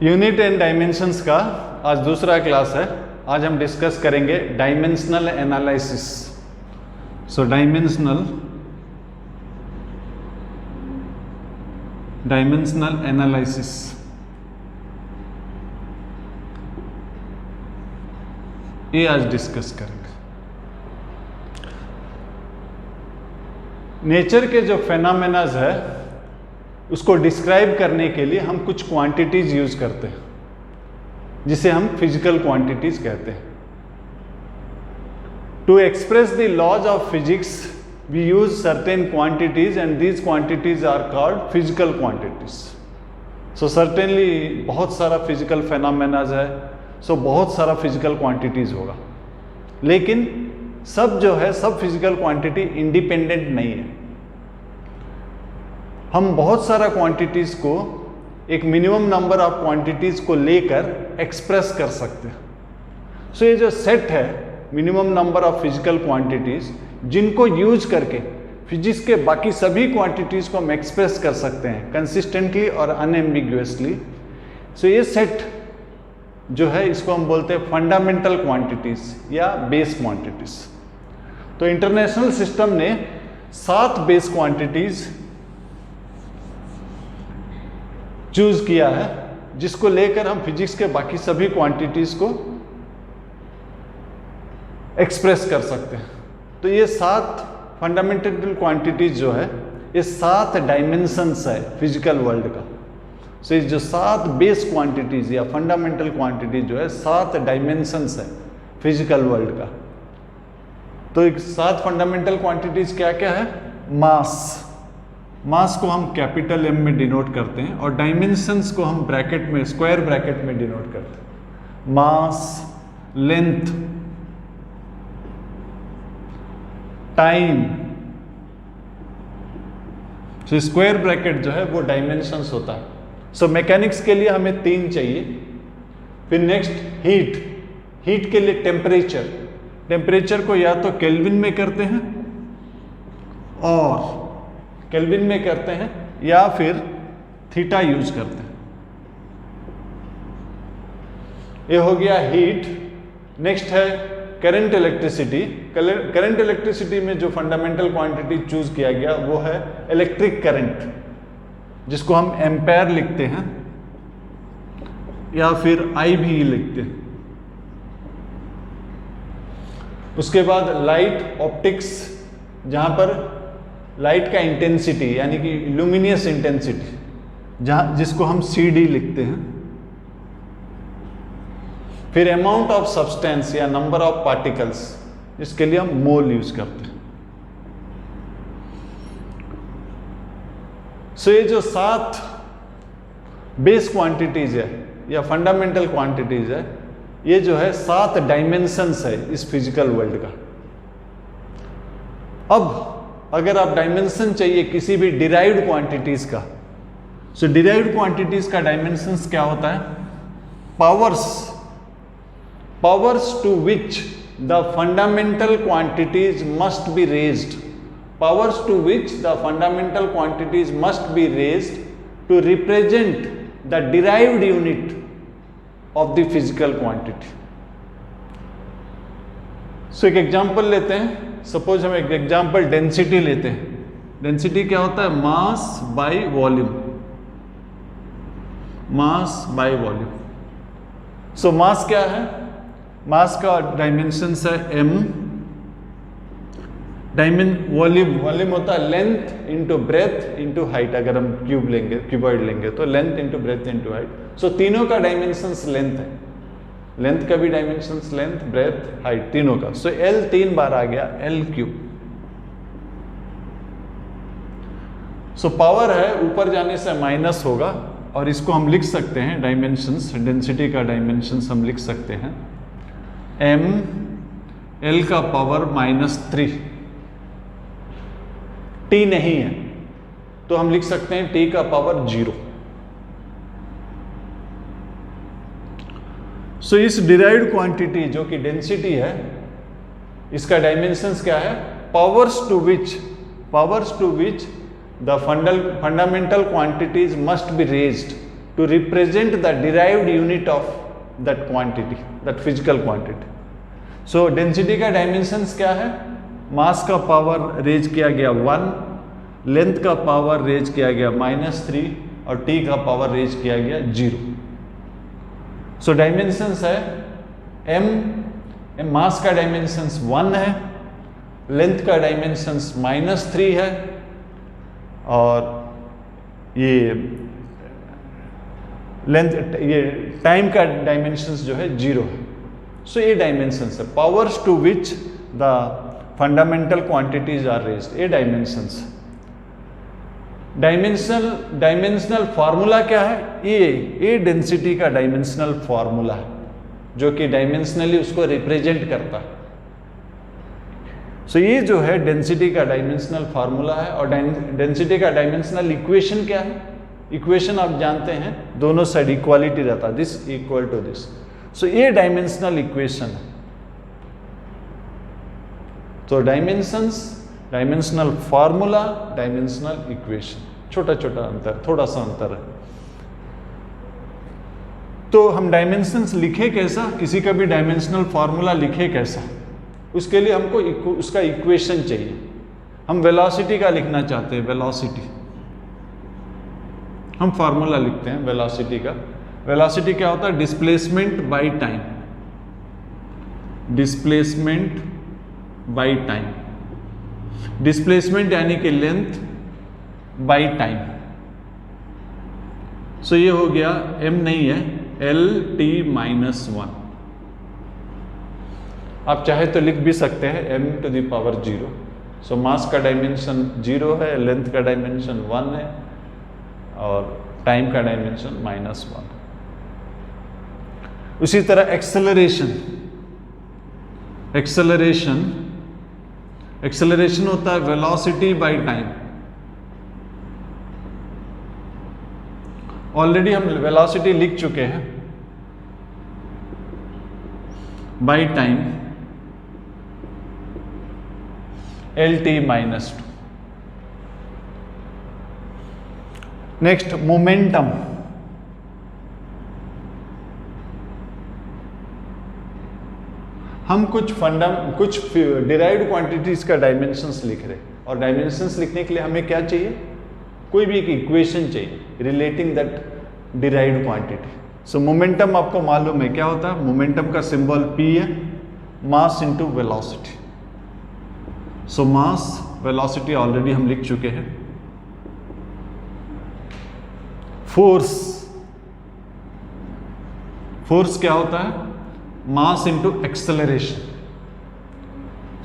Unit and dimensions का आज दूसरा क्लास है। आज हम डिस्कस करेंगे डायमेंशनल एनालिसिस। सो डायमेंशनल एनालिसिस ये आज डिस्कस करेंगे। नेचर के जो फेनोमेनाज है उसको डिस्क्राइब करने के लिए हम कुछ क्वांटिटीज यूज करते हैं जिसे हम फिजिकल क्वांटिटीज कहते हैं। To express the laws of physics we use certain quantities and these quantities are called physical quantities. So certainly बहुत सारा फिजिकल फेनोमेनाज है, सो बहुत सारा फिजिकल क्वांटिटीज होगा, लेकिन सब जो है सब फिजिकल क्वांटिटी इंडिपेंडेंट नहीं है। हम बहुत सारा क्वांटिटीज को एक मिनिमम नंबर ऑफ क्वांटिटीज को लेकर एक्सप्रेस कर सकते हैं। सो ये जो सेट है minimum number of physical quantities जिनको यूज करके फिजिक्स के बाकी सभी क्वांटिटीज को हम एक्सप्रेस कर सकते हैं कंसिस्टेंटली और अनएम्बिगुअसली। सो ये सेट जो है इसको हम बोलते हैं फंडामेंटल क्वांटिटीज या बेस क्वांटिटीज। तो इंटरनेशनल सिस्टम ने 7 बेस क्वांटिटीज चूज किया है जिसको लेकर हम फिजिक्स के बाकी सभी क्वांटिटीज को एक्सप्रेस कर सकते हैं। तो ये 7 फंडामेंटल क्वांटिटीज जो है ये 7 डायमेंशंस है फिजिकल वर्ल्ड का। सो ये जो 7 बेस क्वांटिटीज या फंडामेंटल क्वांटिटीज जो है 7 डायमेंशंस है फिजिकल वर्ल्ड का। तो 7 फंडामेंटल क्वांटिटीज क्या क्या है? मास को हम कैपिटल M में डिनोट करते हैं और डायमेंशंस को हम ब्रैकेट में स्क्वायर ब्रैकेट में डिनोट करते हैं। Mass, length, time. So square bracket जो है वो डायमेंशंस होता है। सो मैकेनिक्स के लिए हमें 3 चाहिए। फिर नेक्स्ट हीट के लिए टेम्परेचर को या तो केल्विन में करते हैं या फिर थीटा यूज करते हैं। ये हो गया हीट। नेक्स्ट है करंट इलेक्ट्रिसिटी में जो फंडामेंटल क्वांटिटी चूज किया गया वो है इलेक्ट्रिक करंट, जिसको हम एम्पेयर लिखते हैं या फिर IV लिखते हैं। उसके बाद लाइट, ऑप्टिक्स, जहां पर लाइट का इंटेंसिटी यानी कि लुमिनियस इंटेंसिटी जिसको हम CD लिखते हैं। फिर अमाउंट ऑफ सब्सटेंस या नंबर ऑफ पार्टिकल्स, जिसके लिए हम मोल यूज करते हैं। सो ये जो 7 बेस क्वांटिटीज है या फंडामेंटल क्वांटिटीज है, ये जो है 7 डायमेंशंस है इस फिजिकल वर्ल्ड का। अब अगर आप डायमेंशन चाहिए किसी भी डिराइव्ड क्वांटिटीज का, सो डिराइव्ड क्वांटिटीज का डायमेंशंस क्या होता है? Powers to which the fundamental quantities must be raised, powers to which the fundamental quantities must be raised to represent the derived unit of the physical quantity. So एक example लेते हैं। Suppose हम एक example density लेते हैं। Density क्या होता है? Mass by volume. सो मास क्या है? मास का डायमेंशंस है M। वॉल्यूम होता है length into breadth into height. अगर हम क्यूबॉइड लेंगे तो length into breadth into height. So तीनों का डायमेंशंस लेंथ है। लेंथ का भी डायमेंशंस लेंथ, ब्रेथ, हाइट, तीनों का। सो L 3 बार आ गया L3। सो पावर है ऊपर जाने से माइनस होगा और इसको हम लिख सकते हैं डायमेंशंस, डेंसिटी का डायमेंशंस हम लिख सकते हैं M L का पावर -3। T नहीं है तो हम लिख सकते हैं T का पावर 0। सो इस डिराइव्ड क्वांटिटी जो कि डेंसिटी है, इसका डायमेंशंस क्या है? Powers to which the fundamental quantities must be raised to represent the derived unit of that quantity, that physical quantity. So density का dimensions क्या है? मास का पावर रेज किया गया 1, लेंथ का पावर रेज किया गया -3 और t का पावर रेज किया गया 0. सो डायमेंशंस है m, मास का डायमेंशंस 1 है, लेंथ का डायमेंशंस -3 है और ये लेंथ, ये टाइम का डायमेंशंस जो है 0 है. सो ये डायमेंशंस है, powers to which the fundamental quantities are raised, ये डायमेंशंस. डायमेंशनल फार्मूला क्या है? ये डेंसिटी का डायमेंशनल फार्मूला है जो कि डायमेंशनली उसको रिप्रेजेंट करता है. सो ये जो है डेंसिटी का डायमेंशनल फार्मूला है. और डेंसिटी का डायमेंशनल इक्वेशन क्या है? इक्वेशन आप जानते हैं, दोनों साइड इक्वालिटी रहता है, दिस इक्वल टू दिस. सो ये डायमेंशनल इक्वेशन है. तो dimensions, dimensional formula, dimensional equation, छोटा छोटा अंतर, थोड़ा सा अंतर है. तो हम डायमेंशंस लिखे कैसा? किसी का भी डायमेंशनल फार्मूला लिखे कैसा? उसके लिए हमको उसका इक्वेशन चाहिए. हम वेलोसिटी का लिखना चाहते हैं, वेलोसिटी, हम फार्मूला लिखते हैं वेलोसिटी का. वेलोसिटी क्या होता है? Displacement by time, displacement by time. Displacement यानी कि लेंथ बाय टाइम. सो ये हो गया, m नहीं है, L-T-1. आप चाहे तो लिख भी सकते हैं m⁻�0. सो मास का डायमेंशन 0 है, लेंथ का डायमेंशन 1 है और टाइम का डायमेंशन -1. उसी तरह एक्सेलरेशन, एक्सेलरेशन होता है वेलोसिटी बाय टाइम. ऑलरेडी हम वेलोसिटी लिख चुके हैं, by time L-T-2. Next momentum. हम कुछ डिराइव्ड क्वांटिटीज का डायमेंशंस लिख रहे हैं और डायमेंशंस लिखने के लिए हमें क्या चाहिए? कोई भी एक इक्वेशन चाहिए relating that derived quantity. So momentum आपको मालूम है क्या होता है? मोमेंटम का सिंबल P है, mass into velocity. So mass, velocity already हम लिख चुके हैं. फोर्स, फोर्स क्या होता है? Mass into acceleration.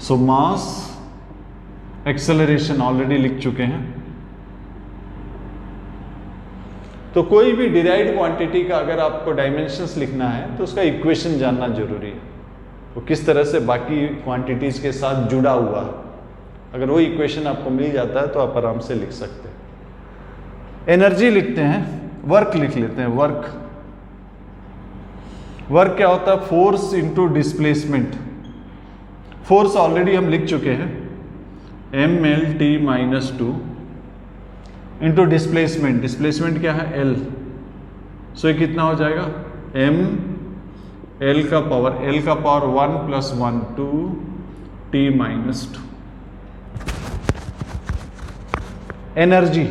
So mass, acceleration already लिख चुके हैं. तो कोई भी डिराइव्ड क्वांटिटी का अगर आपको डायमेंशंस लिखना है तो उसका इक्वेशन जानना जरूरी है, वो किस तरह से बाकी क्वांटिटीज के साथ जुड़ा हुआ है. अगर वो इक्वेशन आपको मिल जाता है तो आप आराम से लिख सकते हैं. एनर्जी लिखते हैं, वर्क लिख लेते हैं. वर्क क्या होता है? Force into displacement. Force already हम लिख चुके हैं, mL-T-2 इंटू डिस्प्लेसमेंट. डिस्प्लेसमेंट क्या है? L. सो ये कितना हो जाएगा? m L का पावर 1 + 1 2 T-2. एनर्जी,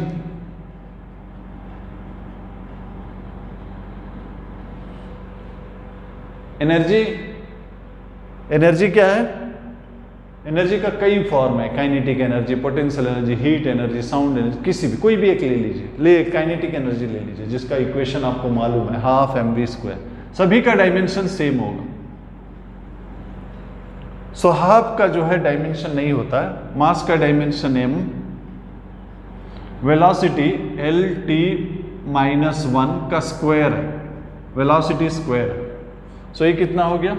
एनर्जी क्या है? एनर्जी का कई फॉर्म है. Kinetic energy, potential energy, heat energy, sound energy, किसी भी, कोई भी एक ले लीजिए. काइनेटिक एनर्जी ले लीजिए जिसका इक्वेशन आपको मालूम है, 12 mv². सभी का डायमेंशन सेम होगा. सो हाफ का जो है डायमेंशन नहीं होता है. मास का डायमेंशन m, वेलोसिटी L-T-1 का स्क्वायर है, वेलोसिटी स्क्वायर. सो ये कितना हो गया?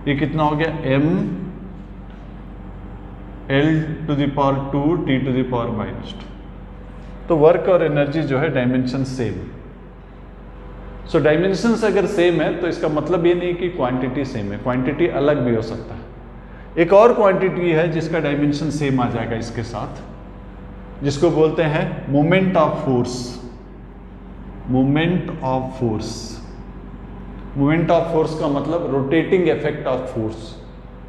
ये कितना हो गया? m L⁻2 T⁻². तो वर्क और एनर्जी जो है डायमेंशन सेम. सो डायमेंशंस अगर सेम है तो इसका मतलब ये नहीं कि क्वांटिटी सेम है, क्वांटिटी अलग भी हो सकता है. एक और क्वांटिटी है जिसका डायमेंशन सेम आ जाएगा इसके साथ, जिसको बोलते हैं moment of force. Moment of force. Moment of force का मतलब रोटेटिंग इफेक्ट ऑफ फोर्स,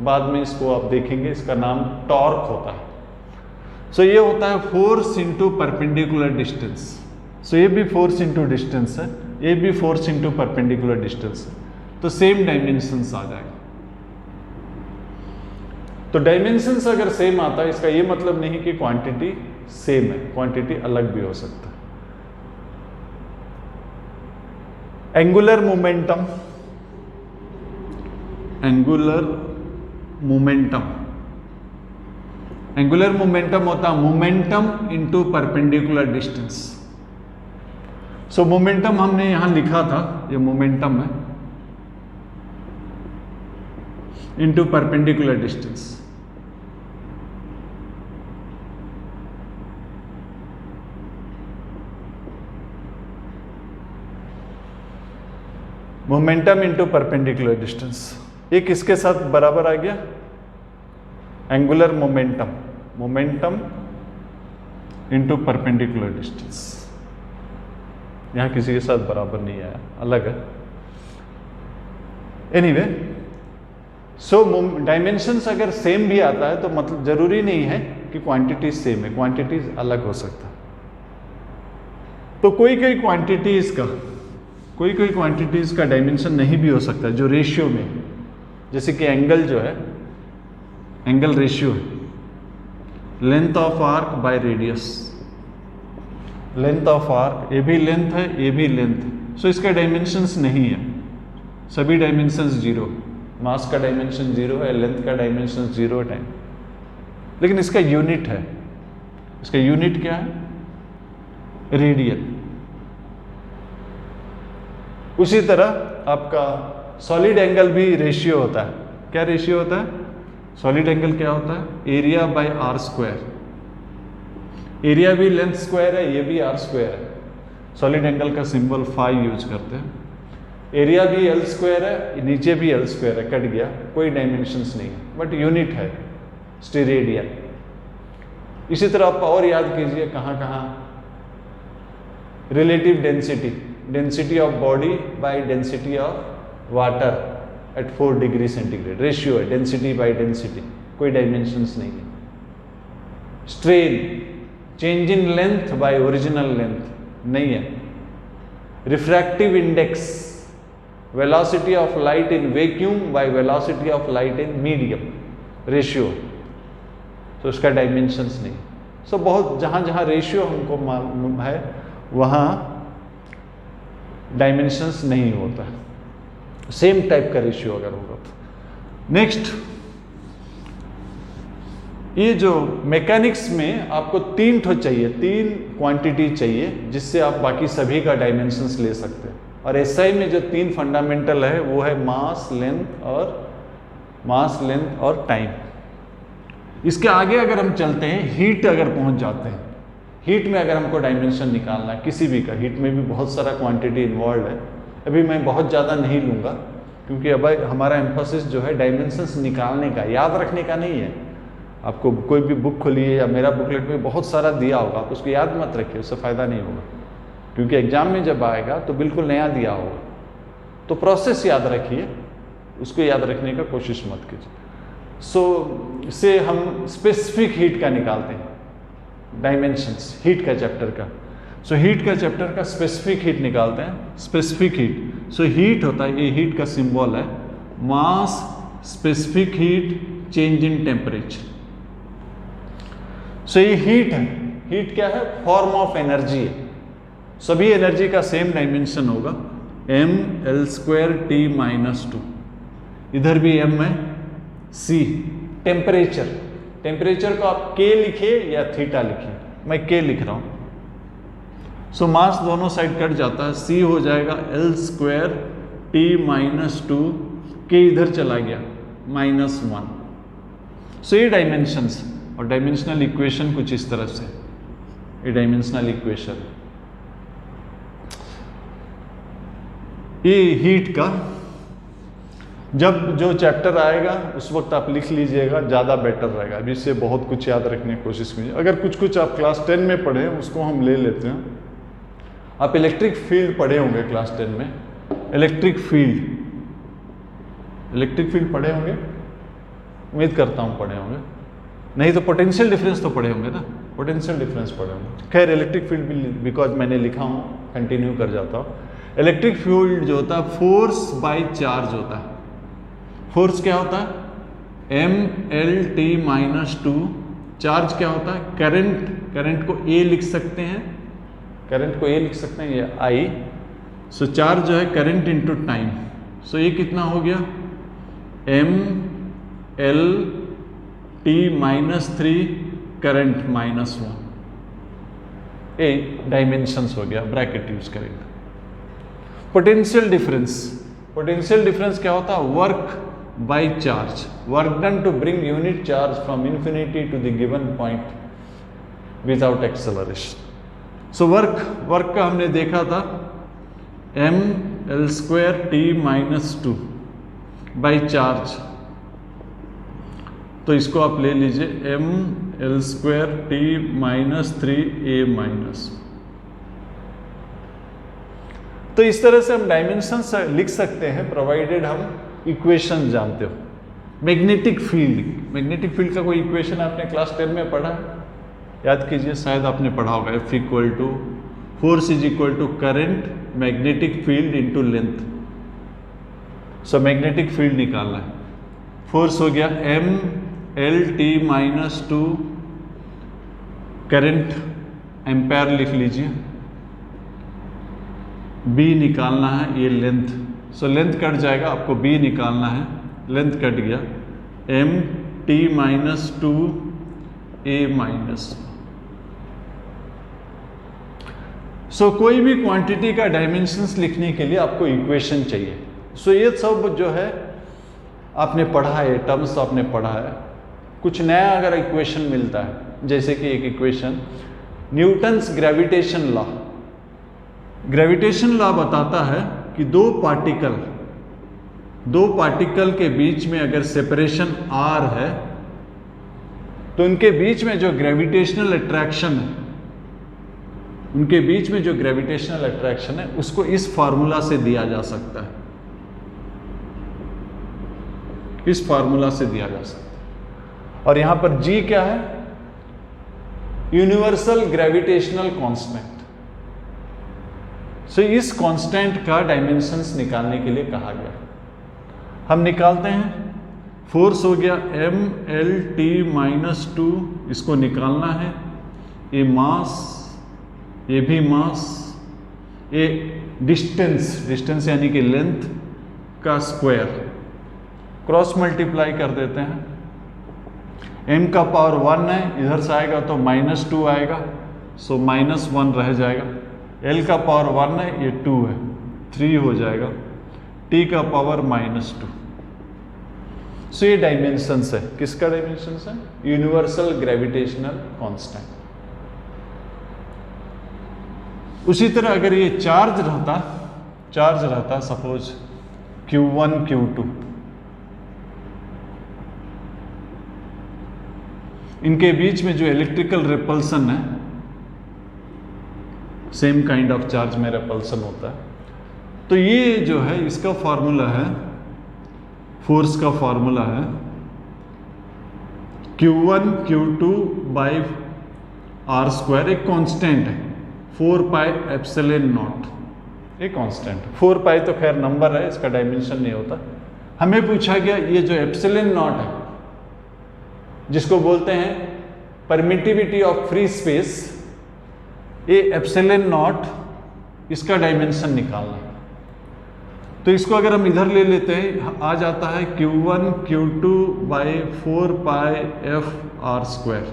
बाद में इसको आप देखेंगे, इसका नाम टॉर्क होता है। सो ये होता है फोर्स इंटू परपेंडिकुलर डिस्टेंस। सो ये भी फोर्स इंटू डिस्टेंस है, ये भी फोर्स इंटू परपेंडिकुलर डिस्टेंस है, तो सेम डायमेंशंस आ जाएगा। तो डायमेंशंस अगर सेम आता है, इसका ये मतलब नहीं कि क्वांटिटी सेम है, क्वांटिटी अलग भी हो सकता है। Angular momentum, angular momentum, angular momentum होता है मोमेंटम इनटू परपेंडिकुलर डिस्टेंस। सो मोमेंटम हमने यहां लिखा था, ये मोमेंटम है into perpendicular distance. Momentum into perpendicular distance, ये किसके साथ बराबर आ गया? Angular momentum, momentum into perpendicular distance. यहां किसी के साथ बराबर नहीं आया, अलग है। एनीवे, सो डायमेंशंस अगर सेम भी आता है तो मतलब जरूरी नहीं है कि क्वांटिटीज सेम है, क्वांटिटीज अलग हो सकता है। तो कोई कोई क्वांटिटीज का डायमेंशन नहीं भी हो सकता, जो रेशियो में, जैसे कि एंगल जो है, एंगल रेशियो है, length of arc by radius, length of arc, ये भी लेंथ है, ये भी लेंथ है। सो इसका डायमेंशंस नहीं है, सभी डायमेंशंस जीरो, मास का डायमेंशन जीरो है, लेंथ का डायमेंशन जीरो है, टाइम, लेकिन इसका यूनिट है। इसका यूनिट क्या है? रेडियन। उसी तरह आपका सॉलिड एंगल भी रेशियो होता है। क्या रेशियो होता है? सॉलिड एंगल क्या होता है? Area by R square. Area भी लेंथ स्क्वायर है, ये भी आर स्क्वायर है। सॉलिड एंगल का सिंबल फाई यूज करते हैं। एरिया भी एल स्क्वायर है, नीचे भी एल स्क्वायर है, कट गया, कोई डायमेंशंस नहीं है, बट यूनिट है स्टेरेडियन। इसी तरह आप और याद कीजिए कहाँ कहाँ, relative density, density of body by density of water at 4 degree centigrade, ratio है डेंसिटी बाय डेंसिटी, कोई डायमेंशंस नहीं है। Strain, change in length bye original length नहीं है। Refractive index, velocity of light in vacuum by velocity of light in medium, ratio, तो उसका dimensions नहीं। सो बहुत जहां जहां रेशियो हमको मालूम है वहां डायमेंशंस नहीं होता है, सेम टाइप का रेशियो अगर होगा तो। नेक्स्ट, ये जो मैकेनिक्स में आपको 3 ठो चाहिए, 3 क्वांटिटी चाहिए जिससे आप बाकी सभी का डायमेंशंस ले सकते हैं। और एसआई में जो 3 फंडामेंटल है वो है मास, लेंथ और टाइम। इसके आगे अगर हम चलते हैं, हीट अगर पहुंच जाते हैं, हीट में अगर हमको डायमेंशन निकालना है किसी भी का, हीट में भी बहुत सारा क्वांटिटी इन्वॉल्व है। अभी मैं बहुत ज़्यादा नहीं लूँगा क्योंकि अब हमारा एम्फोसिस जो है डायमेंशंस निकालने का, याद रखने का नहीं है। आपको कोई भी बुक खोलिए या मेरा बुकलेट में बहुत सारा दिया होगा, आप उसको याद मत रखिए, उससे फ़ायदा नहीं होगा, क्योंकि एग्जाम में जब आएगा तो बिल्कुल नया दिया होगा। तो प्रोसेस याद रखिए, उसको याद रखने का कोशिश मत कीजिए। सो इससे हम स्पेसिफिक हीट का निकालते हैं, डायमेंशंस हीट का चैप्टर का। सो हीट का चैप्टर का स्पेसिफिक हीट निकालते हैं, स्पेसिफिक हीट। सो हीट होता है, ये हीट का सिंबल है mass, specific heat, change in temperature. So ये हीट है, हीट क्या है? फॉर्म ऑफ एनर्जी है। सभी एनर्जी का सेम डायमेंशन होगा, mL²T-2, इधर भी m है, c। टेम्परेचर, टेम्परेचर को आप k लिखिए या थीटा लिखिए, मैं k लिख रहा हूं। सो मास दोनों साइड कट जाता है, c हो जाएगा L²T-2, k इधर चला गया -1। सो ये डायमेंशंस, और डायमेंशनल इक्वेशन कुछ इस तरह से, ये डायमेंशनल इक्वेशन। ये हीट का जब जो चैप्टर आएगा उस वक्त आप लिख लीजिएगा, ज़्यादा बेटर रहेगा। अभी से बहुत कुछ याद रखने की कोशिश कीजिए। अगर कुछ कुछ आप क्लास 10 में पढ़े उसको हम ले लेते हैं। आप इलेक्ट्रिक फील्ड पढ़े होंगे क्लास 10 में, इलेक्ट्रिक फील्ड पढ़े होंगे, उम्मीद करता हूँ पढ़े होंगे, नहीं तो पोटेंशियल डिफरेंस तो पढ़े होंगे ना, पोटेंशियल डिफरेंस पढ़े होंगे। खैर इलेक्ट्रिक फील्ड भी बिकॉज मैंने लिखा हूँ कंटिन्यू कर जाता हूँ। इलेक्ट्रिक फील्ड जो होता है फोर्स बाय चार्ज होता है। फोर्स क्या होता है? mLT-2। चार्ज क्या होता है? करंट को A लिख सकते हैं, ये I। सो चार्ज जो है करंट इनटू टाइम। सो ये कितना हो गया? mLT-3 current -1। ए डायमेंशंस हो गया, ब्रैकेट यूज करेंगे। पोटेंशियल डिफरेंस क्या होता है? Work by charge, work done to bring unit charge from infinity to the given point without acceleration. So work का हमने देखा था mL²T-2 बाय चार्ज। तो इसको आप ले लीजिए mL²T-3A-। तो इस तरह से हम डायमेंशंस लिख सकते हैं प्रोवाइडेड हम इक्वेशन जानते हो। मैग्नेटिक फील्ड का कोई इक्वेशन आपने क्लास 10 में पढ़ा है? याद कीजिए, शायद आपने पढ़ा होगा। F equal to force is equal to current magnetic field into length. So magnetic field निकालना है। फोर्स हो गया mLT-2 करंट एम्पायर लिख लीजिए, B निकालना है, ये लेंथ। सो लेंथ कट जाएगा, आपको B निकालना है, लेंथ कट गया, mT-2A-। सो कोई भी क्वांटिटी का डायमेंशंस लिखने के लिए आपको इक्वेशन चाहिए। सो ये सब जो है आपने पढ़ा है, टर्म्स आपने पढ़ा है। कुछ नया अगर इक्वेशन मिलता है, जैसे कि एक इक्वेशन न्यूटन्स ग्रेविटेशन लॉ बताता है कि दो पार्टिकल के बीच में अगर सेपरेशन r है तो उनके बीच में जो ग्रेविटेशनल अट्रैक्शन है उसको इस फार्मूला से दिया जा सकता है, और यहां पर G क्या है? Universal gravitational constant. सो इस कांस्टेंट का डायमेंशंस निकालने के लिए कहा गया। हम निकालते हैं। फोर्स हो गया mLT-2, इसको निकालना है। ये मास, ये भी मास, ये डिस्टेंस यानी कि लेंथ का स्क्वायर, क्रॉस मल्टीप्लाई कर देते हैं। m का पावर 1 है, इधर से आएगा तो -2 आएगा, सो -1 रह जाएगा। l का पावर 1 है, ये 2 है, 3 हो जाएगा। t का पावर -2। सो ये डायमेंशंस है। किसका डायमेंशंस है? Universal gravitational constant. उसी तरह अगर ये चार्ज रहता सपोज Q1 Q2, इनके बीच में जो इलेक्ट्रिकल रिपल्सन है, सेम काइंड ऑफ चार्ज में रिपल्सन होता है। तो ये जो है इसका फॉर्मूला है, फोर्स का फॉर्मूला है Q1 Q2 बाई r²। एक कांस्टेंट है 4πε0, एक कांस्टेंट। 4π तो खैर नंबर है, इसका डायमेंशन नहीं होता। हमें पूछा गया ये जो ε0 है, जिसको बोलते हैं परमिटिविटी ऑफ फ्री स्पेस, ये ε0 इसका डायमेंशन निकालना है। तो इसको अगर हम इधर ले लेते हैं, आ जाता है Q1 Q2 बाई 4πr²।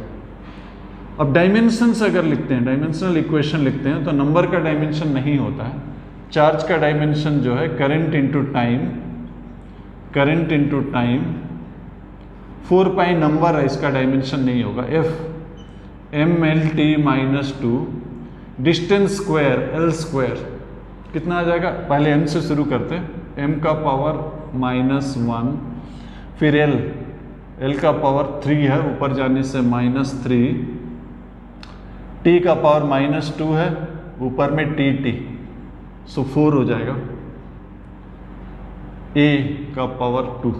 अब डायमेंशंस अगर लिखते हैं, डायमेंशनल इक्वेशन लिखते हैं, तो नंबर का डायमेंशन नहीं होता है। चार्ज का डायमेंशन जो है करंट इनटू टाइम, 4π नंबर है, इसका डायमेंशन नहीं होगा। F mLT-2 distance square L², कितना आ जाएगा? पहले m से शुरू करते हैं, m का पावर -1, फिर l का पावर 3 है, ऊपर जाने से -3, t का पावर -2 है, ऊपर में tt, सो 4 हो जाएगा, a का पावर 2,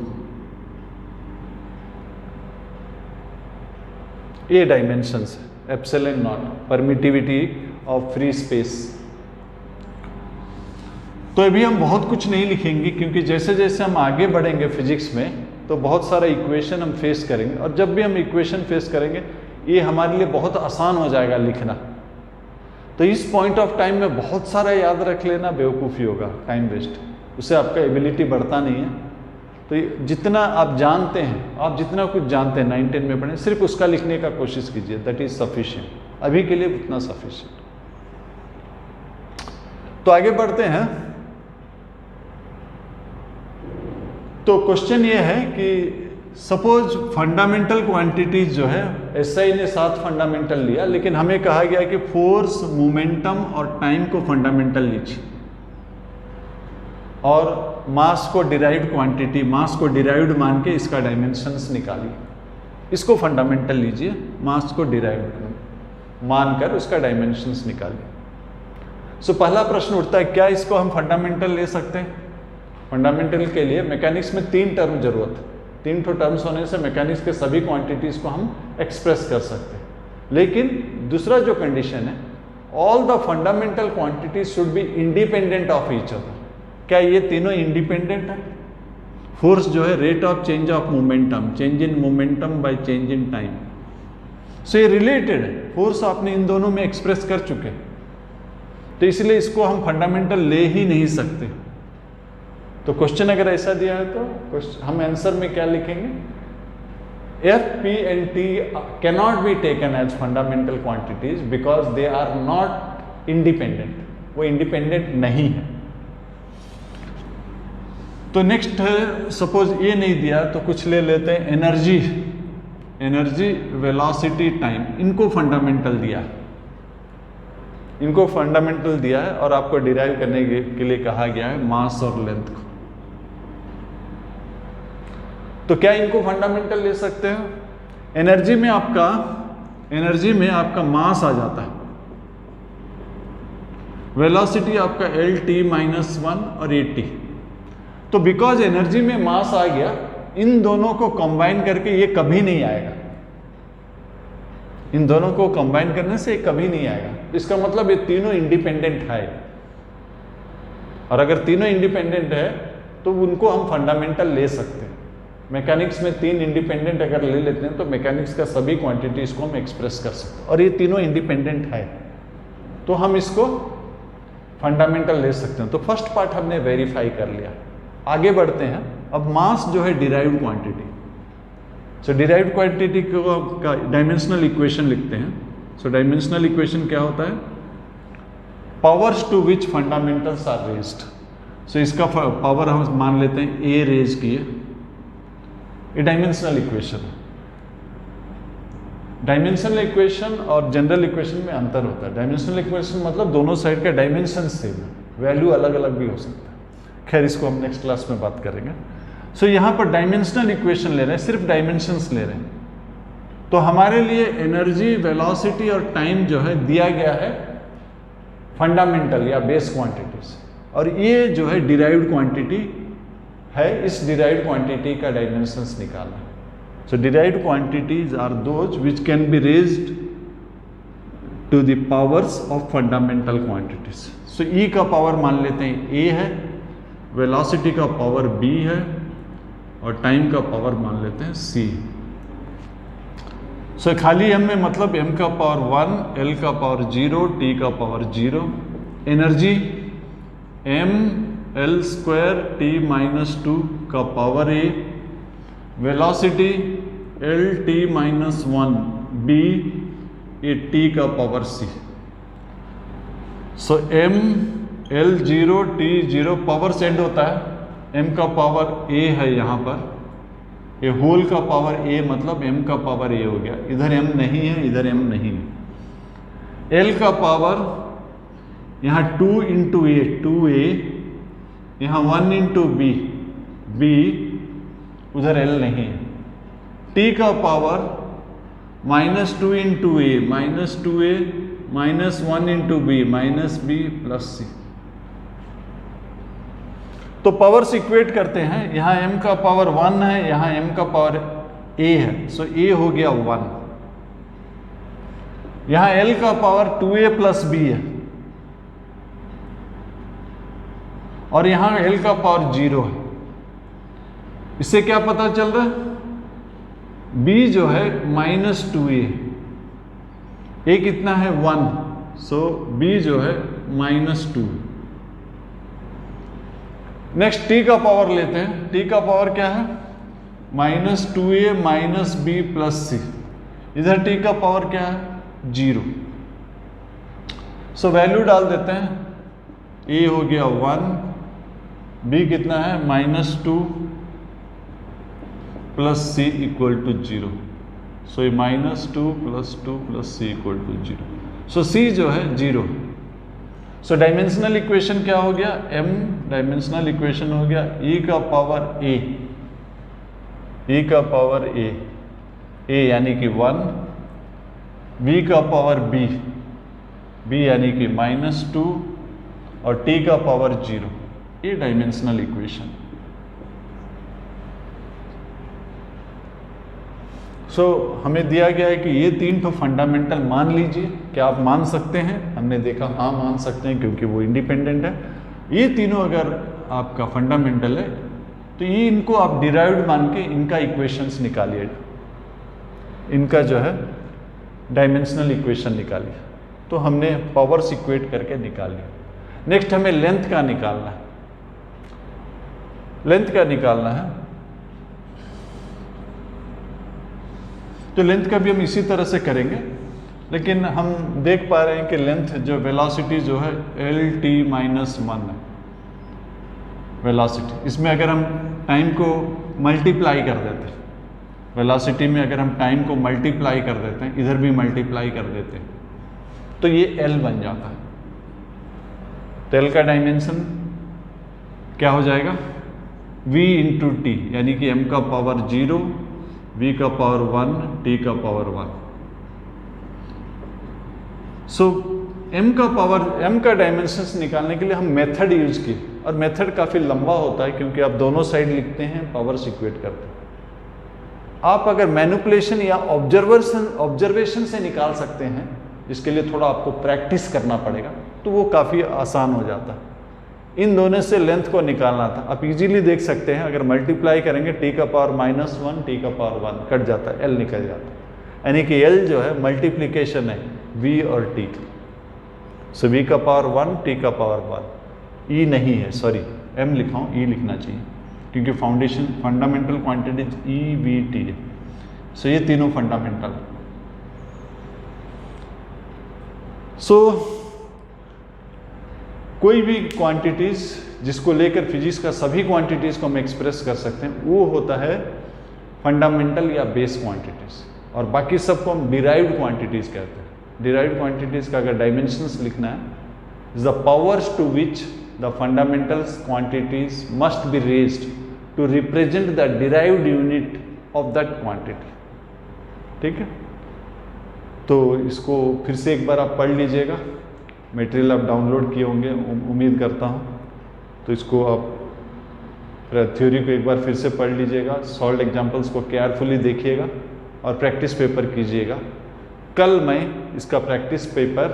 ये डायमेंशंस है, epsilon not, permittivity of free space. तो अभी हम बहुत कुछ नहीं लिखेंगे, क्योंकि जैसे जैसे हम आगे बढ़ेंगे फिजिक्स में तो बहुत सारा इक्वेशन हम फेस करेंगे, और जब भी हम इक्वेशन फेस करेंगे ये हमारे लिए बहुत आसान हो जाएगा लिखना। तो इस पॉइंट ऑफ टाइम में बहुत सारा याद रख लेना बेवकूफ़ी होगा, टाइम वेस्ट, उससे आपका एबिलिटी बढ़ता नहीं है। तो जितना आप जानते हैं, आप जितना कुछ जानते हैं 9-10 में पढ़ें, सिर्फ उसका लिखने का कोशिश कीजिए, दैट इज सफिशिएंट, अभी के लिए उतना सफिशिएंट। तो आगे बढ़ते हैं। तो क्वेश्चन ये है कि सपोज फंडामेंटल क्वांटिटीज जो है, एसआई ने 7 फंडामेंटल लिया, लेकिन हमें कहा गया कि फोर्स, मोमेंटम और टाइम को फंडामेंटल लीजिए, और मास को डिराइव्ड क्वांटिटी, मास को डिराइव्ड मान के इसका डायमेंशंस निकालिए। इसको फंडामेंटल लीजिए, मास को डिराइव्ड मानकर उसका डायमेंशंस निकालिए। सो पहला प्रश्न उठता है, क्या इसको हम फंडामेंटल ले सकते हैं? फंडामेंटल के लिए मैकेनिक्स में 3 टर्म जरूरत है, 3 टर्म्स होने से मैकेनिक्स के सभी क्वांटिटीज को हम एक्सप्रेस कर सकते हैं। लेकिन दूसरा जो कंडीशन है, all the fundamental quantities should be independent of each other. क्या ये तीनों इंडिपेंडेंट है? फोर्स जो है rate of change of momentum, change in momentum by change in time, so ये रिलेटेड है। फोर्स आपने इन दोनों में एक्सप्रेस कर चुके, तो इसलिए इसको हम फंडामेंटल ले ही नहीं सकते। तो क्वेश्चन अगर ऐसा दिया है तो हम आंसर में क्या लिखेंगे? F, P and T cannot be taken as fundamental quantities because they are not independent, वो इंडिपेंडेंट नहीं है। तो नेक्स्ट है, सपोज ये नहीं दिया तो कुछ ले लेते हैं, एनर्जी, वेलोसिटी, टाइम, इनको फंडामेंटल दिया है, इनको फंडामेंटल दिया है, और आपको डिराइव करने के लिए कहा गया है मास और लेंथ को। तो क्या इनको फंडामेंटल ले सकते हैं? एनर्जी में आपका मास आ जाता है, वेलोसिटी आपका L(t-1) और AT। तो बिकॉज एनर्जी में मास आ गया, इन दोनों को कंबाइन करके ये कभी नहीं आएगा, इन दोनों को कंबाइन करने से ये कभी नहीं आएगा। इसका मतलब ये तीनों इंडिपेंडेंट है, और अगर तीनों इंडिपेंडेंट है तो उनको हम फंडामेंटल ले सकते हैं। मैकेनिक्स में 3 इंडिपेंडेंट अगर ले लेते हैं तो मैकेनिक्स का सभी क्वांटिटीज को हम एक्सप्रेस कर सकते हैं, और ये तीनों इंडिपेंडेंट है, तो हम इसको फंडामेंटल ले सकते हैं। तो फर्स्ट पार्ट हमने वेरीफाई कर लिया। आगे बढ़ते हैं। अब मास जो है derived quantity, so derived quantity का डायमेंशनल इक्वेशन लिखते हैं। सो डायमेंशनल इक्वेशन क्या होता है? Powers to which fundamentals are raised. So इसका पावर हम मान लेते हैं A रेज की है, ये डायमेंशनल इक्वेशन है। डायमेंशनल इक्वेशन और जनरल इक्वेशन में अंतर होता है। डायमेंशनल इक्वेशन मतलब दोनों साइड का डायमेंशन सेम है, वैल्यू अलग अलग भी हो सकता है। खैर, इसको हम नेक्स्ट क्लास में बात करेंगे। सो यहाँ पर डायमेंशनल इक्वेशन ले रहे हैं, सिर्फ डायमेंशंस ले रहे हैं। तो हमारे लिए एनर्जी, वेलोसिटी और टाइम जो है दिया गया है फंडामेंटल या बेस क्वांटिटीज, और ये जो है डिराइव्ड क्वांटिटी है। इस डिराइव्ड क्वांटिटी का डायमेंशंस निकालना। So derived quantities are those which can be raised to the powers of fundamental quantities. So E का पावर मान लेते हैं A है, वेलोसिटी का पावर B है, और टाइम का पावर मान लेते हैं C। सो खाली m में मतलब m का पावर 1, L का पावर 0, T का power 0, energy m L² T-2 का power A, velocity L(t-1) B, ये T का पावर C। सो m L0 T0 power send होता है, m का पावर A है यहाँ पर, ये होल का पावर A मतलब m का पावर A हो गया। इधर m नहीं है, इधर m नहीं है। L का पावर यहाँ 2 × A 2A, यहाँ 1 × B, उधर L नहीं है। T का power -2 × A -2A -1 × B -B + C। तो पावर्स इक्वेट करते हैं, यहाँ m का पावर 1 है, यहाँ m का पावर a है, सो a हो गया 1। यहाँ l का पावर 2a प्लस b है और यहाँ l का पावर 0 है। इससे क्या पता चल रहा है? b जो है -2a, a कितना है 1, सो b जो है -2। नेक्स्ट t का पावर लेते हैं, t का पावर क्या है? -2a minus b plus c। इधर t का पावर क्या है? 0। सो वैल्यू डाल देते हैं, a हो गया 1, b कितना है -2 plus c equal to 0। So ये -2 plus 2 plus c equal to 0। So c जो है 0। सो डायमेंशनल इक्वेशन क्या हो गया? m डायमेंशनल इक्वेशन हो गया e का पावर a, e का पावर a यानी कि 1, b का पावर b यानी कि -2 और t का पावर 0। ये डायमेंशनल इक्वेशन। सो हमें दिया गया है कि ये 3 तो फंडामेंटल मान लीजिए। क्या आप मान सकते हैं? हमने देखा हाँ मान सकते हैं क्योंकि वो इंडिपेंडेंट है। ये तीनों अगर आपका फंडामेंटल है तो ये इनको आप डिराइव्ड मान के इनका इक्वेशंस निकालिए, इनका जो है डायमेंशनल इक्वेशन निकालिए। तो हमने पावर्स इक्वेट करके निकाल लिया। नेक्स्ट हमें लेंथ का निकालना है। लेंथ का निकालना है तो लेंथ का भी हम इसी तरह से करेंगे, लेकिन हम देख पा रहे हैं कि लेंथ जो वेलोसिटी जो है LT-1 है वेलोसिटी। इसमें अगर हम टाइम को मल्टीप्लाई कर देते हैं, वेलोसिटी में अगर हम टाइम को मल्टीप्लाई कर देते हैं, इधर भी मल्टीप्लाई कर देते हैं, तो ये L बन जाता है। तो L का डायमेंशन क्या हो जाएगा? V इंटू टी, यानी कि m का पावर 0, v का पावर 1, t का पावर 1। सो m का डायमेंशंस निकालने के लिए हम मेथड यूज किए, और मेथड काफ़ी लंबा होता है क्योंकि आप दोनों साइड लिखते हैं, पावर्स इक्वेट करते हैं। आप अगर मैनिपुलेशन या ऑब्जर्वेशन से निकाल सकते हैं, इसके लिए थोड़ा आपको प्रैक्टिस करना पड़ेगा, तो वो काफ़ी आसान हो जाता है। इन दोनों से लेंथ को निकालना था। आप इजीली देख सकते हैं, अगर मल्टीप्लाई करेंगे t का पावर -1, t का पावर 1 कट जाता है, l निकल जाता है, यानी कि l जो है मल्टीप्लिकेशन है v और t। सो v का पावर 1, t का पावर 1, e नहीं है, सॉरी m लिखा हूँ, e लिखना चाहिए क्योंकि fundamental quantities e v t है। सो ये तीनों फंडामेंटल। सो कोई भी क्वांटिटीज जिसको लेकर फिजिक्स का सभी क्वांटिटीज को हम एक्सप्रेस कर सकते हैं, वो होता है फंडामेंटल या बेस क्वांटिटीज, और बाकी सबको हम डिराइव्ड क्वांटिटीज कहते हैं। डिराइव्ड क्वांटिटीज का अगर डायमेंशंस लिखना है, the powers to which the fundamental quantities must be raised to represent the derived unit of that quantity. ठीक है, तो इसको फिर से एक बार आप पढ़ लीजिएगा। मटेरियल आप डाउनलोड किए होंगे उम्मीद करता हूँ, तो इसको आप थ्योरी को एक बार फिर से पढ़ लीजिएगा, सॉल्व एग्जांपल्स को केयरफुली देखिएगा और प्रैक्टिस पेपर कीजिएगा। कल मैं इसका प्रैक्टिस पेपर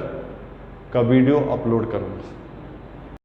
का वीडियो अपलोड करूँगा।